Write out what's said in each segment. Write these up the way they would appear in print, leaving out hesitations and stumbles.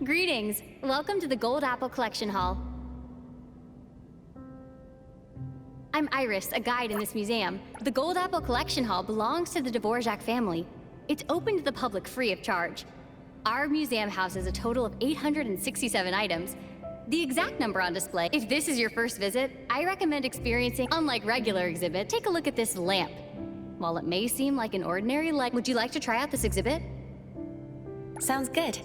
Greetings. Welcome to the Gold Apple Collection Hall. I'm Iris, a guide in this museum. The Gold Apple Collection Hall belongs to the Dvorak family. It's open to the public free of charge. Our museum houses a total of 867 items. The exact number on display. If this is your first visit, I recommend experiencing, unlike regular exhibit, take a look at this lamp. While it may seem like an ordinary light, would you like to try out this exhibit? Sounds good.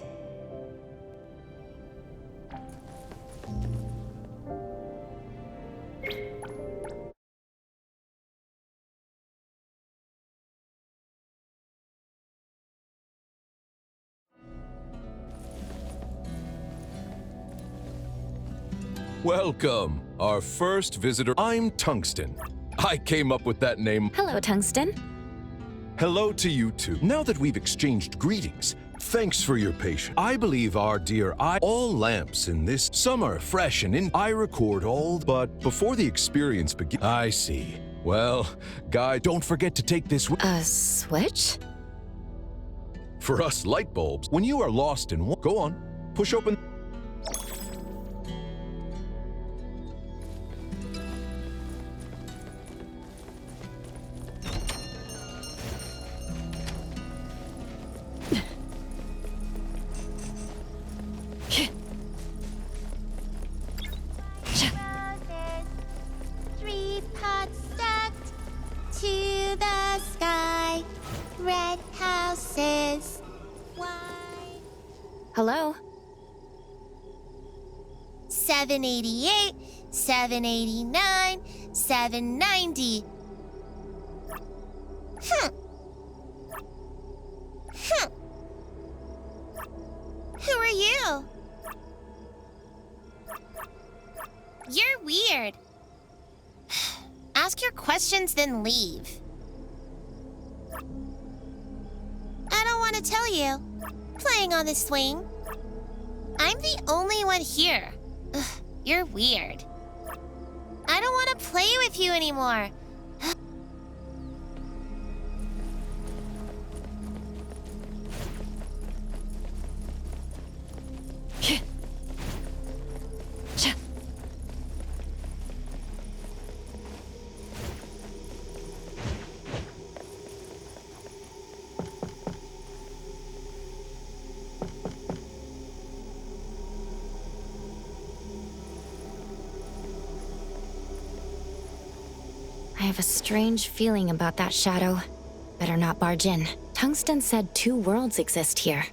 Welcome, our first visitor. I'm Tungsten. I came up with that name. Hello, Tungsten. Hello to you too. Now that we've exchanged greetings, thanks for your patience. I believe our dear all lamps in this summer fresh and I record all, but before the experience begins. I see. Well, guy, don't forget to take this A switch? For us light bulbs, when you are lost in one, go on, push open. Three pots stacked to the sky. Red houses. White. Hello? 788, 789, 790. Who are you? You're weird. Ask your questions, then leave. I don't want to tell you. Playing on the swing. I'm the only one here. Ugh, you're weird. I don't want to play with you anymore. I have a strange feeling about that shadow. Better not barge in. Tungsten said 2 worlds exist here.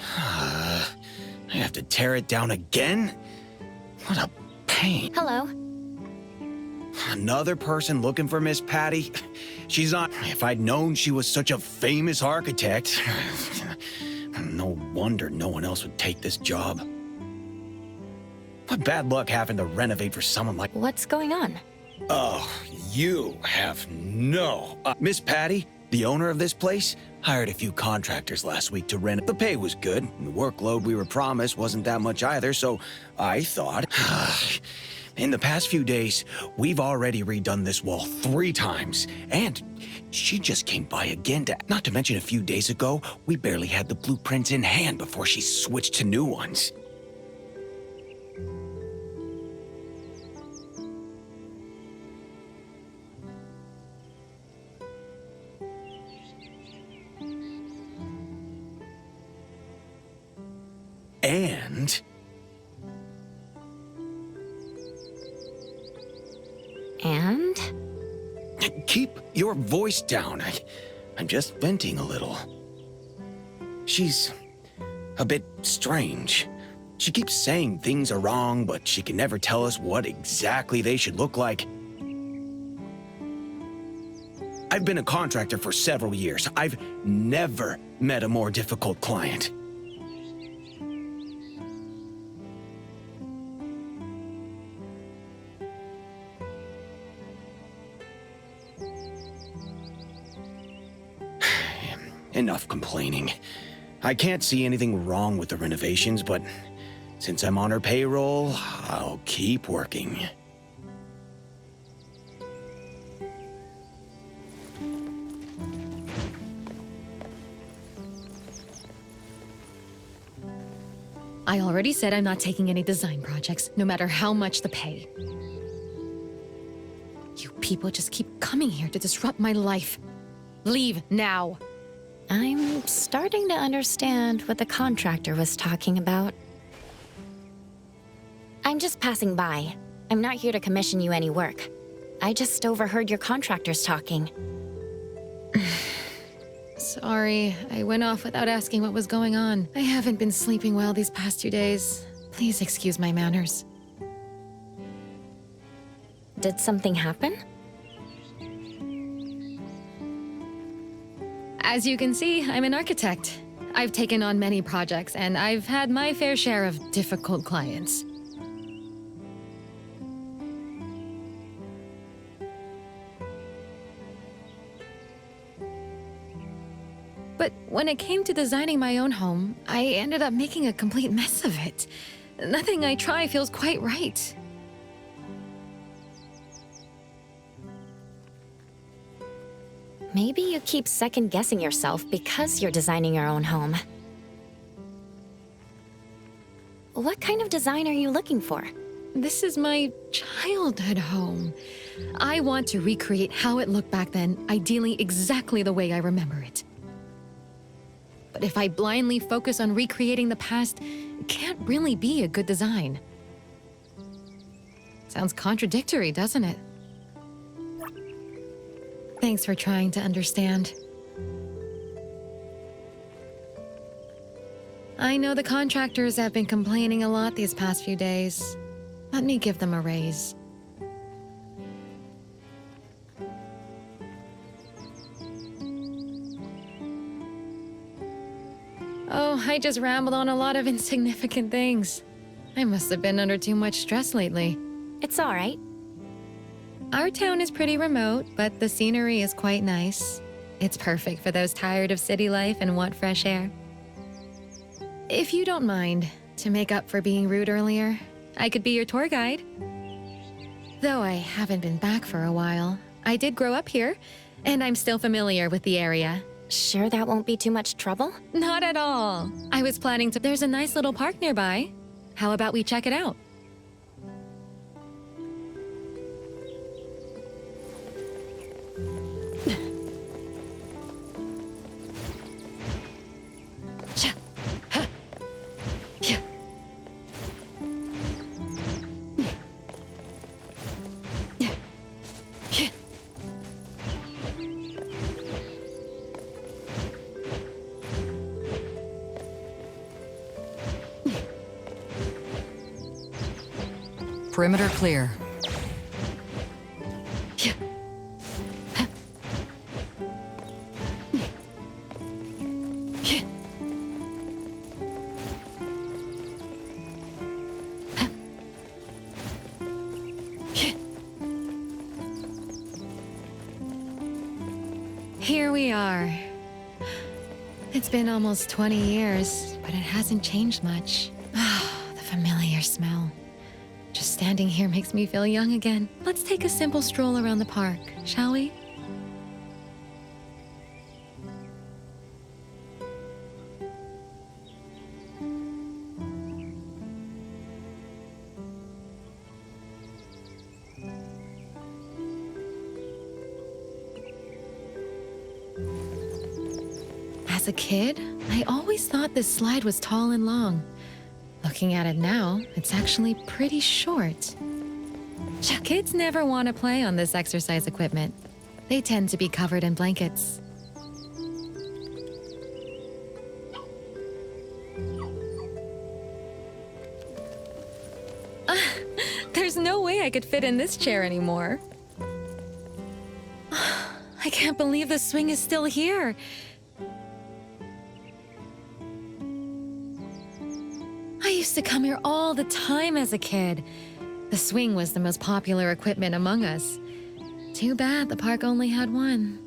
I have to tear it down again? What a pain. Hello. Another person looking for Miss Patty? She's on. If I'd known she was such a famous architect, no wonder no one else would take this job. What bad luck having to renovate for someone like... What's going on? Oh, you have no... Miss Patty, the owner of this place, hired a few contractors last week to rent. The pay was good. The workload we were promised wasn't that much either, so I thought... In the past few days, we've already redone this wall 3 times, and she just came by again not to mention a few days ago, we barely had the blueprints in hand before she switched to new ones. And... Keep your voice down. I'm just venting a little. She's a bit strange. She keeps saying things are wrong, but she can never tell us what exactly they should look like. I've been a contractor for several years. I've never met a more difficult client. Enough complaining. I can't see anything wrong with the renovations, but Since I'm on her payroll, I'll keep working. I already said I'm not taking any design projects, no matter how much the pay. You people just keep coming here to disrupt my life. Leave now. I'm starting to understand what the contractor was talking about. I'm just passing by. I'm not here to commission you any work. I just overheard your contractors talking. Sorry, I went off without asking what was going on. I haven't been sleeping well these past 2 days. Please excuse my manners. Did something happen? As you can see, I'm an architect. I've taken on many projects, and I've had my fair share of difficult clients. But when it came to designing my own home, I ended up making a complete mess of it. Nothing I try feels quite right. Maybe you keep second-guessing yourself because you're designing your own home. What kind of design are you looking for? This is my childhood home. I want to recreate how it looked back then, ideally exactly the way I remember it. But if I blindly focus on recreating the past, it can't really be a good design. Sounds contradictory, doesn't it? Thanks for trying to understand. I know the contractors have been complaining a lot these past few days. Let me give them a raise. Oh, I just rambled on a lot of insignificant things. I must have been under too much stress lately. It's all right. Our town is pretty remote, but the scenery is quite nice. It's perfect for those tired of city life and want fresh air. If you don't mind, to make up for being rude earlier, I could be your tour guide. Though I haven't been back for a while, I did grow up here, and I'm still familiar with the area. Sure that won't be too much trouble? Not at all. I was planning to... There's a nice little park nearby. How about we check it out? Perimeter clear. Here we are. It's been almost 20 years, but it hasn't changed much. Ah, the familiar smell. Just standing here makes me feel young again. Let's take a simple stroll around the park, shall we? As a kid, I always thought this slide was tall and long. Looking at it now, it's actually pretty short. Kids never want to play on this exercise equipment. They tend to be covered in blankets. There's no way I could fit in this chair anymore. I can't believe the swing is still here. I used to come here all the time as a kid. The swing was the most popular equipment among us. Too bad the park only had one.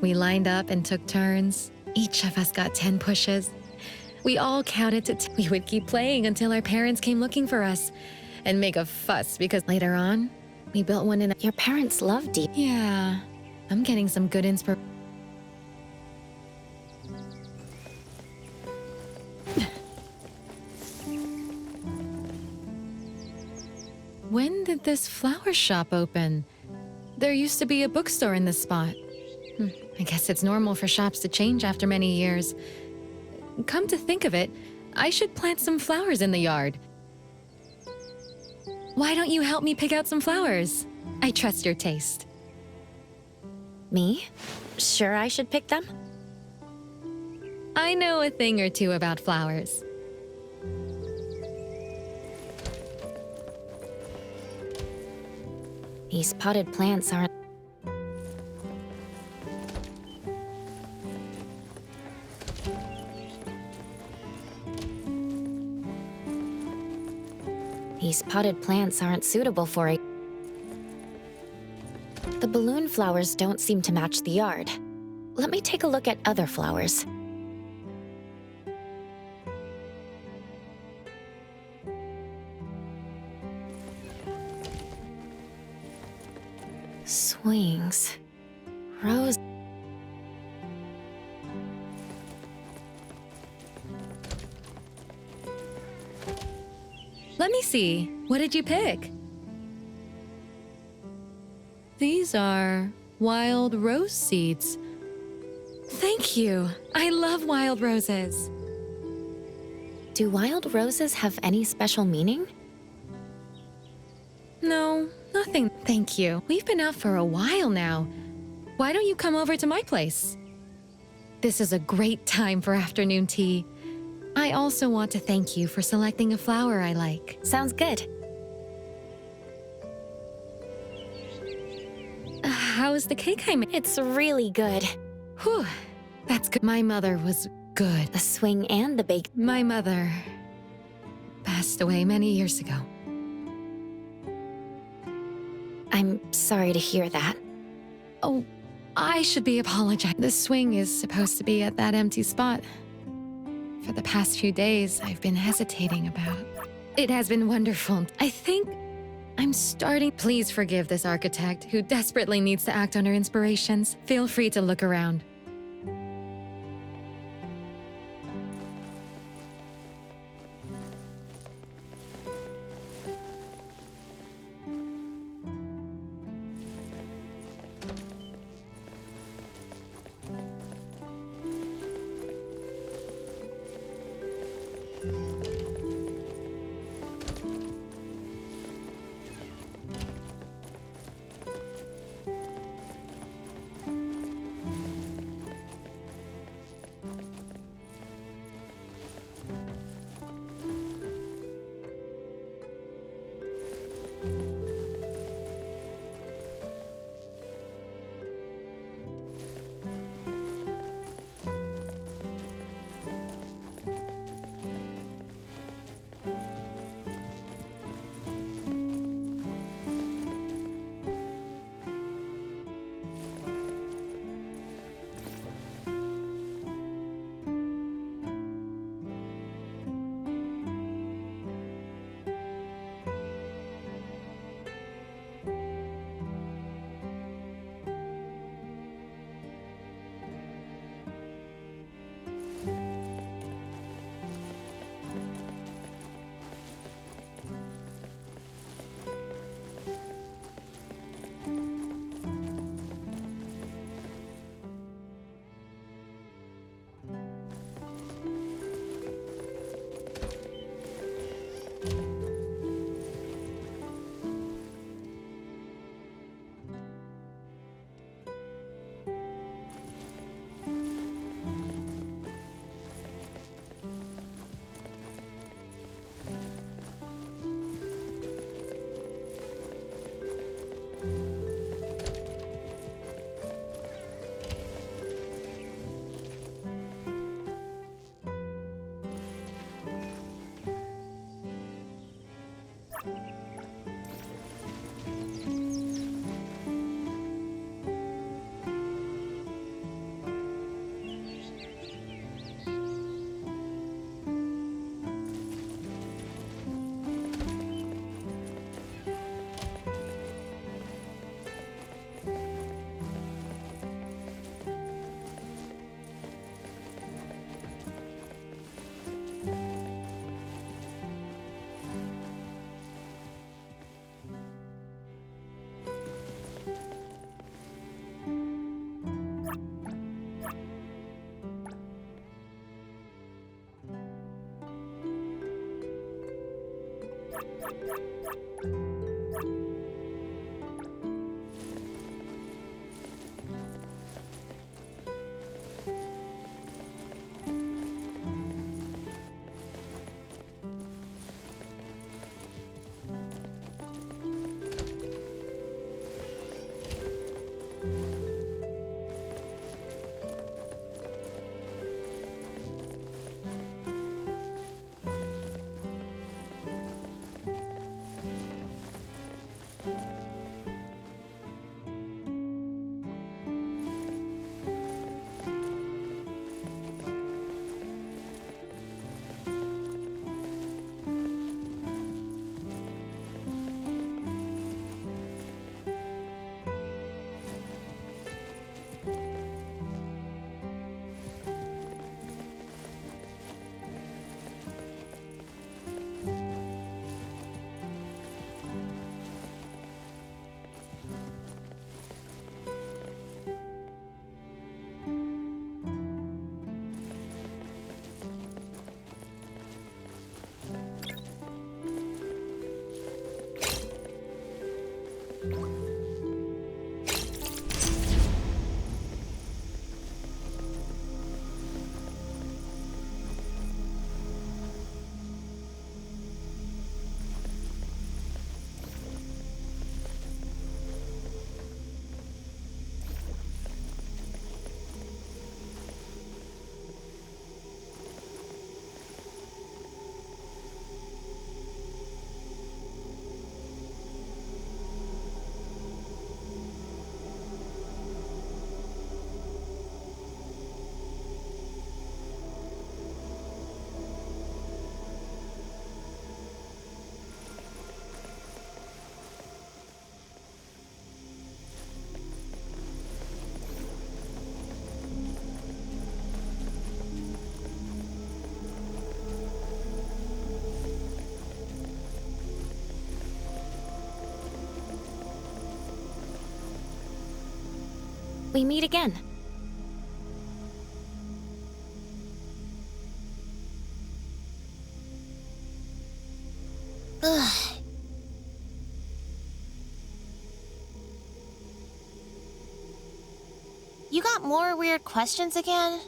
We lined up and took turns. Each of us got 10 pushes. We all counted to we would keep playing until our parents came looking for us and make a fuss because later on, we built one in a... Your parents loved you. Yeah, I'm getting some good inspiration. When did this flower shop open? There used to be a bookstore in this spot. I guess it's normal for shops to change after many years. Come to think of it, I should plant some flowers in the yard. Why don't you help me pick out some flowers? I trust your taste. Me? Sure I should pick them? I know a thing or two about flowers. These potted plants aren't... These potted plants aren't suitable for it. The balloon flowers don't seem to match the yard. Let me take a look at other flowers. Swings. Rose. Let me see. What did you pick? These are wild rose seeds. Thank you. I love wild roses. Do wild roses have any special meaning? No, nothing. Thank you. We've been out for a while now. Why don't you come over to my place? This is a great time for afternoon tea. I also want to thank you for selecting a flower I like. Sounds good. How's the cake I made? It's really good. Whew, that's good. My mother was good. The swing and the bake. My mother passed away many years ago. I'm sorry to hear that. Oh, I should be apologizing. The swing is supposed to be at that empty spot. For the past few days, I've been hesitating about it. It has been wonderful. I think I'm starting... Please forgive this architect who desperately needs to act on her inspirations. Feel free to look around. We meet again. Ugh. You got more weird questions again?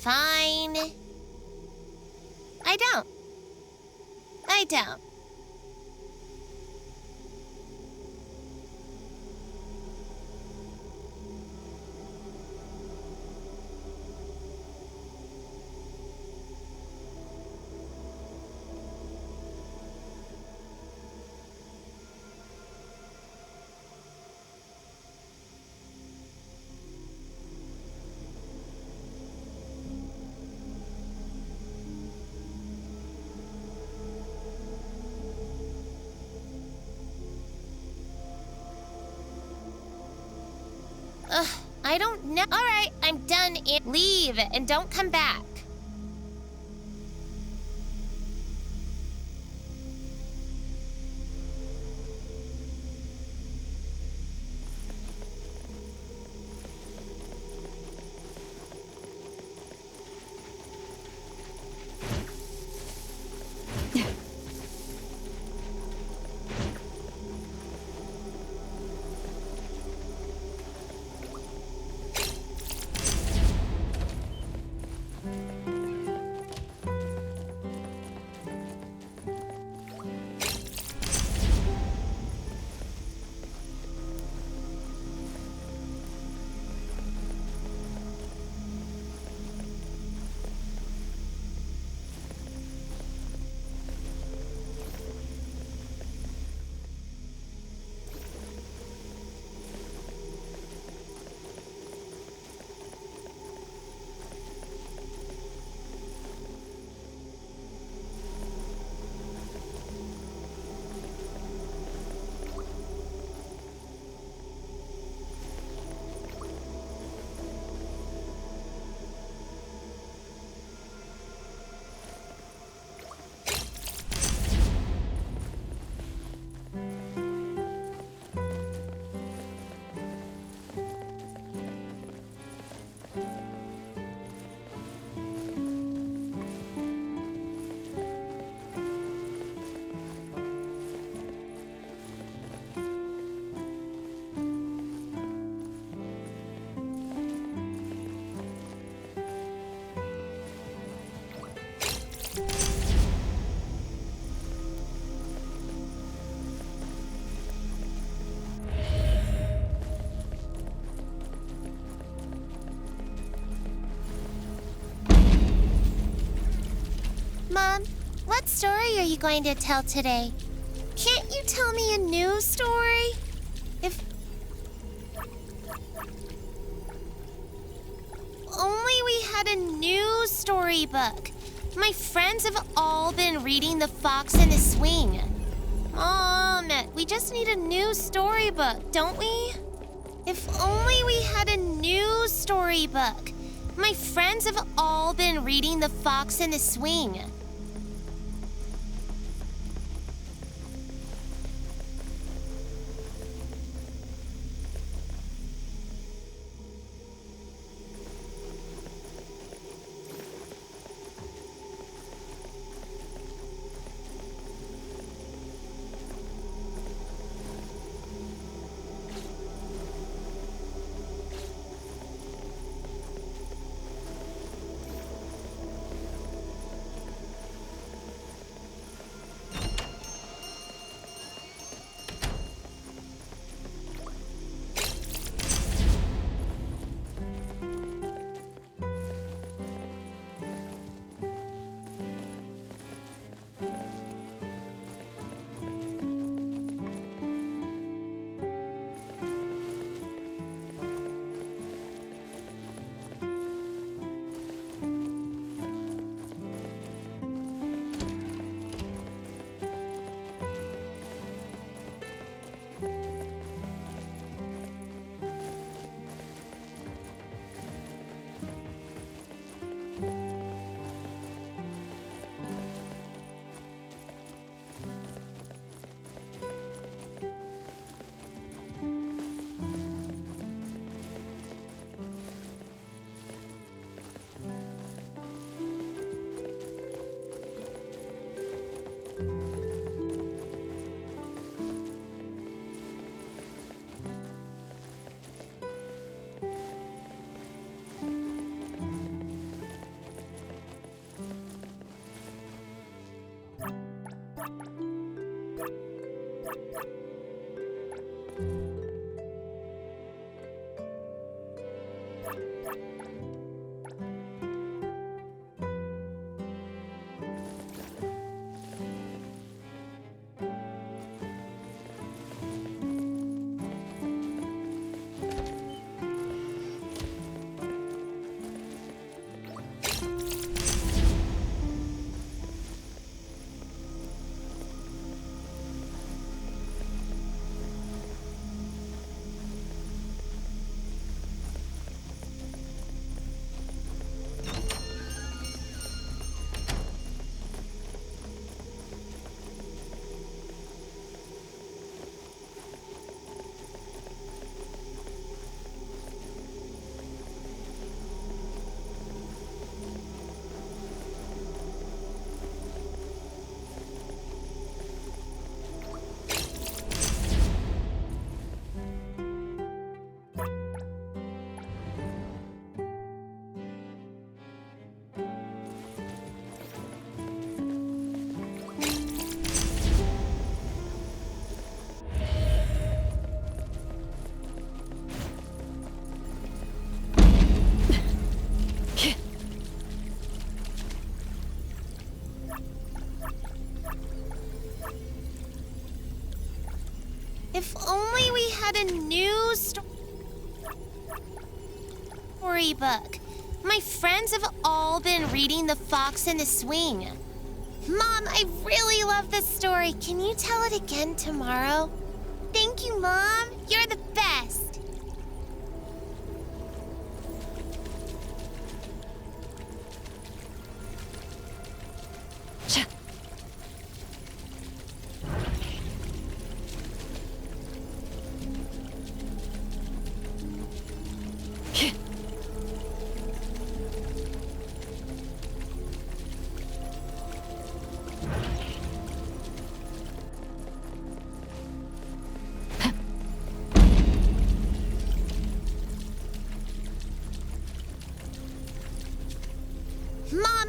Fine. I don't. Ugh, I don't know. All right, I'm done. Leave and don't come back. Mom, what story are you going to tell today? Can't you tell me a new story? If only we had a new storybook. My friends have all been reading The Fox and the Swing. Mom, we just need a new storybook, don't we? If only we had a new storybook. My friends have all been reading The Fox and the Swing. If only we had a new storybook. My friends have all been reading The Fox and the Swing. Mom, I really love this story. Can you tell it again tomorrow? Thank you, Mom. You're the best.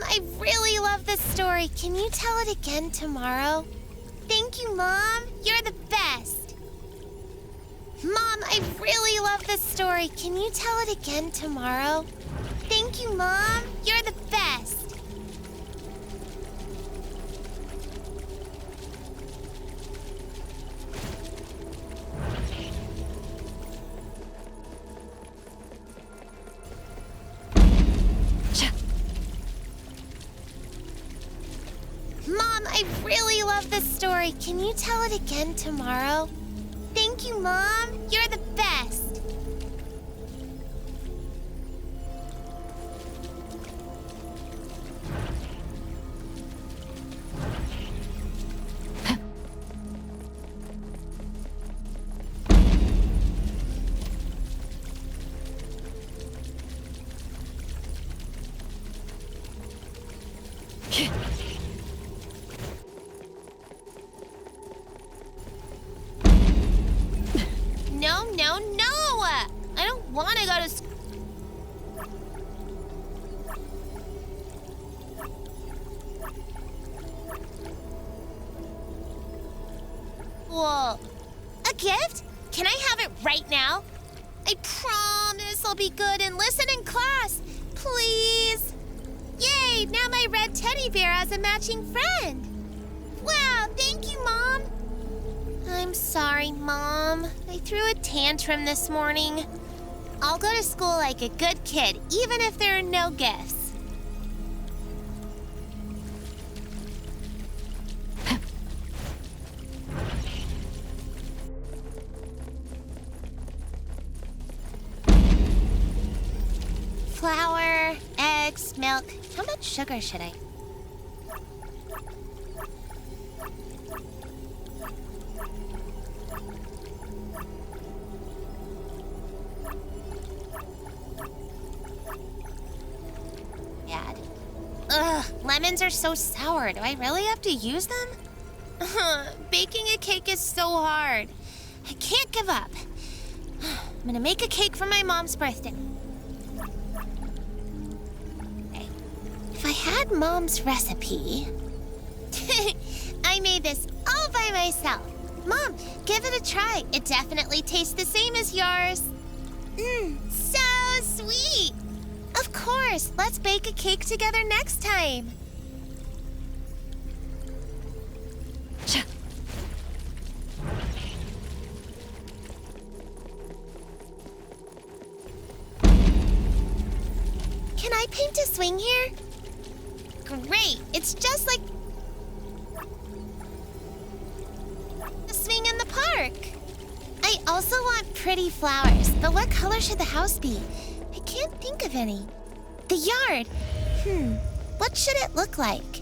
I really love this story. Can you tell it again tomorrow? Thank you, Mom. You're the best. Mom, I really love this story. Can you tell it again tomorrow? Thank you, Mom. You're the best. Mom, I really love this story. Can you tell it again tomorrow? Thank you, Mom. You're the best. No! I don't want to go to school. A gift? Can I have it right now? I promise I'll be good and listen in class. Please. Yay, now my red teddy bear has a matching friend. Wow, thank you, Mom. I'm sorry, Mom. I threw a tantrum this morning. I'll go to school like a good kid, even if there are no gifts. Flour, eggs, milk. How much sugar should I? Ugh, lemons are so sour. Do I really have to use them? Baking a cake is so hard. I can't give up. I'm gonna make a cake for my mom's birthday. Okay. If I had Mom's recipe... I made this all by myself. Mom, give it a try. It definitely tastes the same as yours. So sweet. Of course, let's bake a cake together next time. Can I paint a swing here? Great, it's just like the swing in the park. I also want pretty flowers, but what color should the house be? I can't think of any. The yard. What should it look like?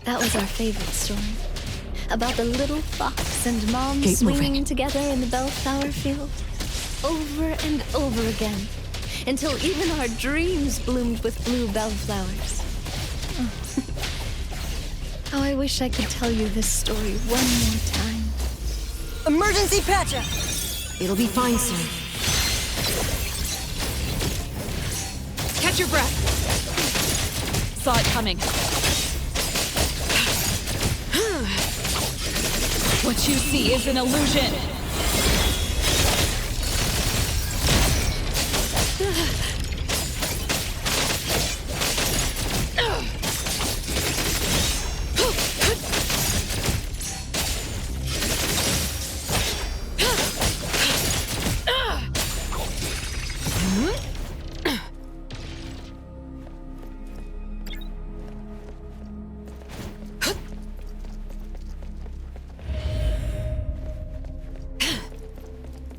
That was our favorite story. About the little fox and mom Keep swinging moving. together in the bellflower field. Over and over again. Until even our dreams bloomed with blue bellflowers. Oh. How I wish I could tell you this story one more time. Emergency patch-up! It'll be fine soon. Catch your breath. Saw it coming. What you see is an illusion.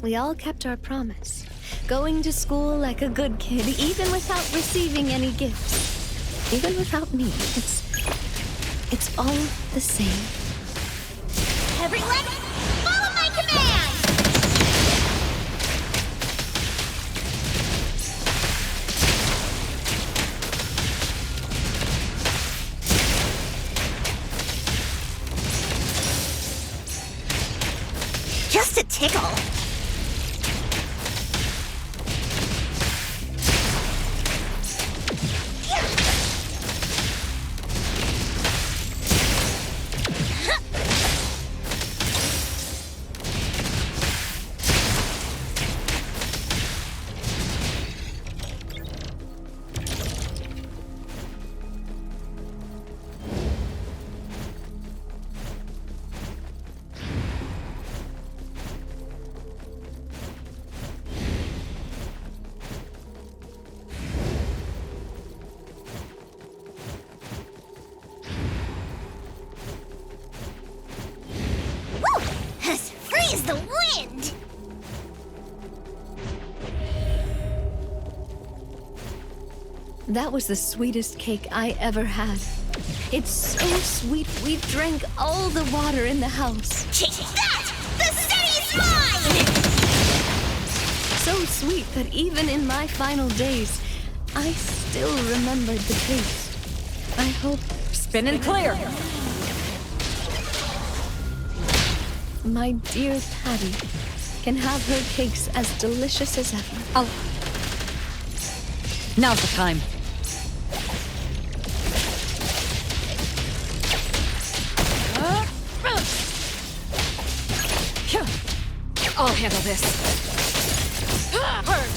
We all kept our promise. Going to school like a good kid, even without receiving any gifts. Even without me. It's all the same. Everyone, follow my command! Just a tickle. As free as the wind! That was the sweetest cake I ever had. It's so sweet, we drank all the water in the house. Take that! The city's mine! So sweet that even in my final days, I still remembered the taste. I hope Spin and clear. my dear Patty can have her cakes as delicious as ever. Now's the time. I'll handle this. Hurt.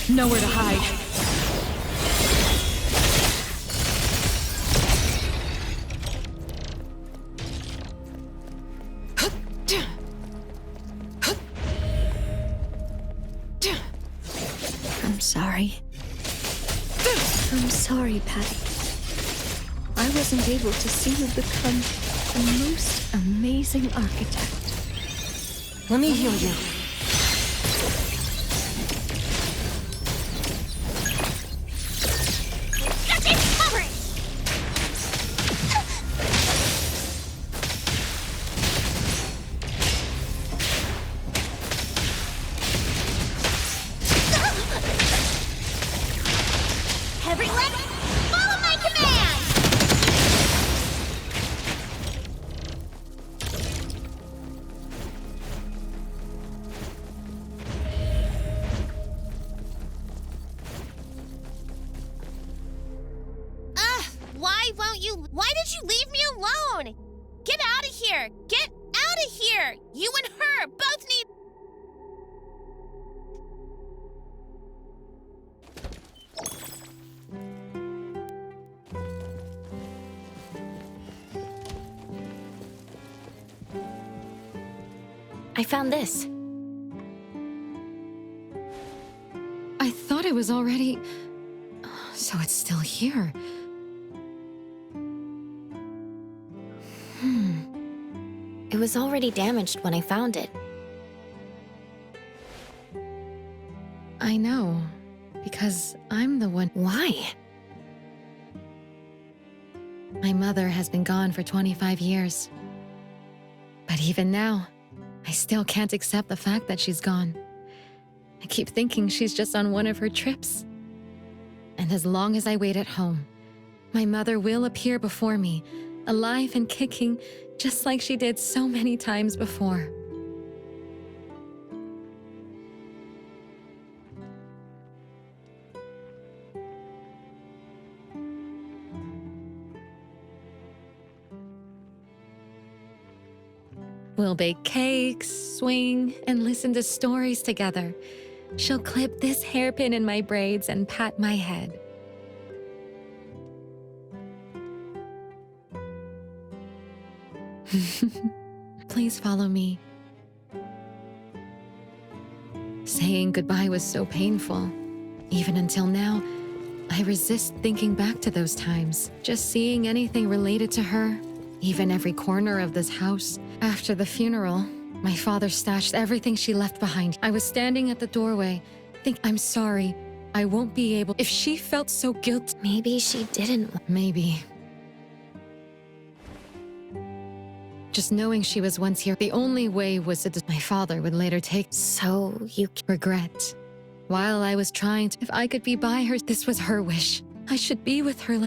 Nowhere to hide. I'm sorry. I'm sorry, Patty. I wasn't able to see you become the most amazing architect. Let me heal you. Got this covered! Everyone, follow my command! Why did you leave me alone? Get out of here! Get out of here! You and her both need... I found this. I thought it was already... So it's still here. It was already damaged when I found it. I know, because I'm the one... Why? My mother has been gone for 25 years. But even now, I still can't accept the fact that she's gone. I keep thinking she's just on one of her trips. And as long as I wait at home, my mother will appear before me, alive and kicking, just like she did so many times before. We'll bake cakes, swing, and listen to stories together. She'll clip this hairpin in my braids and pat my head. Please follow me. Saying goodbye was so painful. Even until now, I resist thinking back to those times. Just seeing anything related to her, even every corner of this house. After the funeral, my father stashed everything she left behind. I was standing at the doorway, I'm sorry. I won't be able. If she felt so guilty. Maybe she didn't. Maybe. Just knowing she was once here, the only way was that my father would later take. So you regret. While I was trying to, if I could be by her, this was her wish. I should be with her.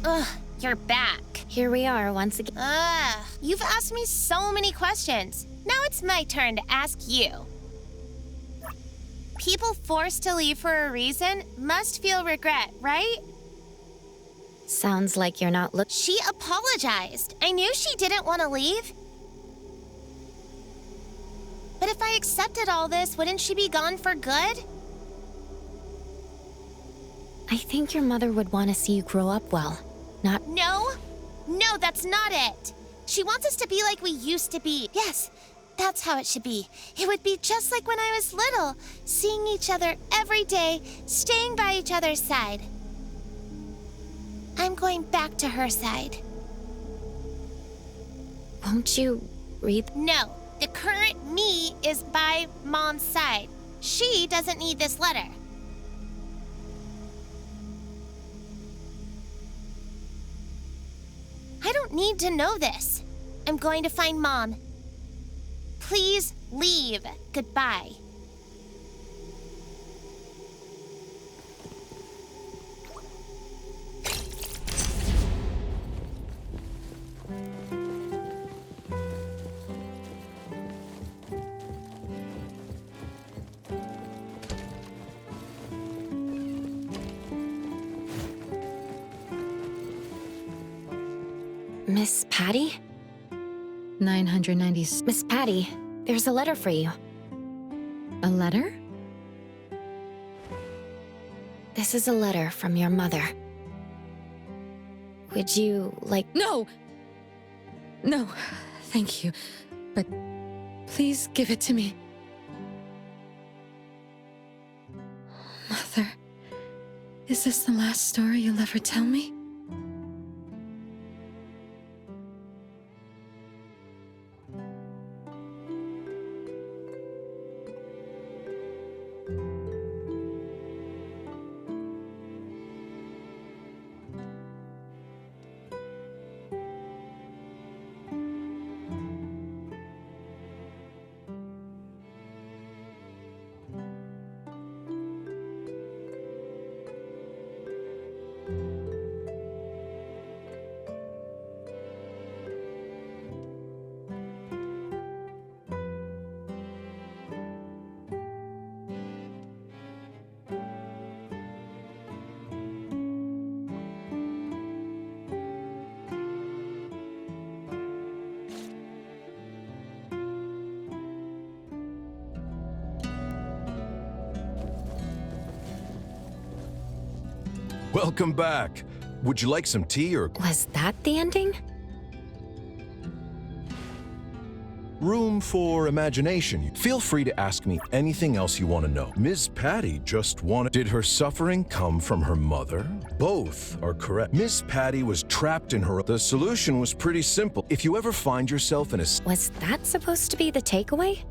Ugh, you're back. Here we are once again. Ugh, you've asked me so many questions. Now it's my turn to ask you. People forced to leave for a reason must feel regret, right? Sounds like you're not She apologized. I knew she didn't want to leave. But if I accepted all this, wouldn't she be gone for good? I think your mother would want to see you grow up well. Not. No, that's not it. She wants us to be like we used to be. Yes, that's how it should be. It would be just like when I was little, seeing each other every day, staying by each other's side. I'm going back to her side. Won't you read? No, the current me is by Mom's side. She doesn't need this letter. I don't need to know this. I'm going to find Mom. Please leave. Goodbye. Miss Patty? 990. Miss Patty, there's a letter for you. A letter? This is a letter from your mother. Would you like... No! No, thank you. But please give it to me. Mother, is this the last story you'll ever tell me? Welcome back. Would you like some tea or... Was that the ending? room for imagination. Feel free to ask me anything else you want to know. Ms. Patty just wanted... Did her suffering come from her mother? Both are correct. Miss Patty was trapped in her... The solution was pretty simple. If you ever find yourself in a... Was that supposed to be the takeaway?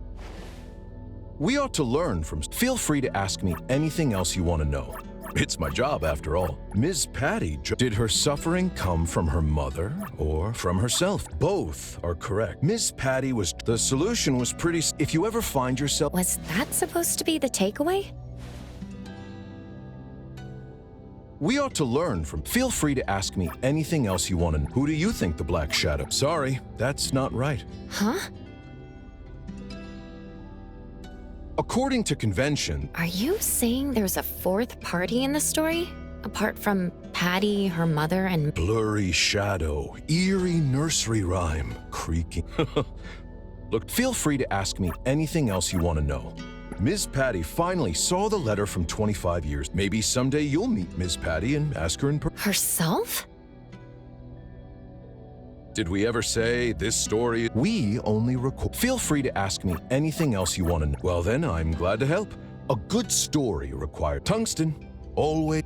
We ought to learn from... Feel free to ask me anything else you want to know. It's my job, after all. Ms. Patty, did her suffering come from her mother or from herself? Both are correct. Ms. Patty was... The solution was pretty... If you ever find yourself... Was that supposed to be the takeaway? We ought to learn from... Feel free to ask me anything else you want to know. Who do you think the Black Shadow... Sorry, that's not right. Huh? According to convention... Are you saying there's a fourth party in the story? Apart from Patty, her mother, and... Blurry shadow, eerie nursery rhyme, creaking... Look, feel free to ask me anything else you want to know. Ms. Patty finally saw the letter from 25 years. Maybe someday you'll meet Ms. Patty and ask her in person. Herself? Did we ever say this story? We only record. Feel free to ask me anything else you want to know. Well then, I'm glad to help. A good story requires tungsten. Always.